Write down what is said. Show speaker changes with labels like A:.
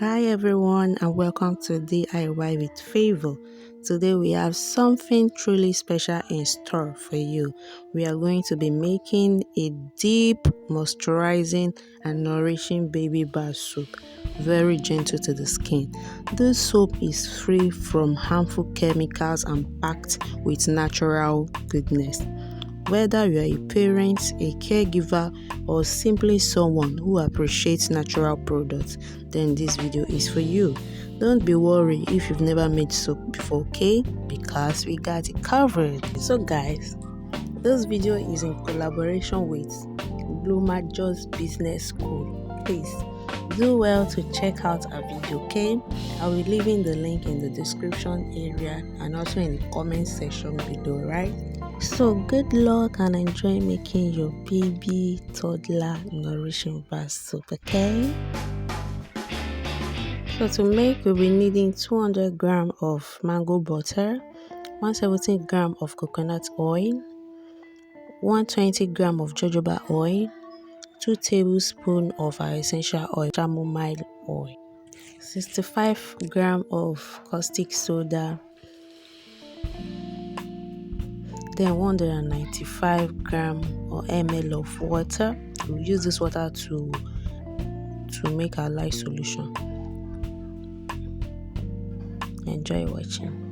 A: Hi everyone and welcome to DIY with Favor. Today we have something truly special in store for you. We are going to be making a deep, moisturizing and nourishing baby bath soap. Very gentle to the skin. This soap is free from harmful chemicals and packed with natural goodness. Whether you are a parent, a caregiver, or simply someone who appreciates natural products, then this video is for you. Don't be worried if you've never made soap before, okay? Because we got it covered. So guys, this video is in collaboration with Bloomajos Business School. Please do well to check out our video, okay? I will be leaving the link in the description area and also in the comment section below, right? So good luck and enjoy making your baby toddler nourishing bath soap, okay? So to make, we'll be needing 200 grams of mango butter, 170 grams of coconut oil, 120 grams of jojoba oil, 2 tablespoons of our essential oil, chamomile oil, 65 grams of caustic soda, then 195 grams or ml of water. We'll use this water to make our light solution. Enjoy watching.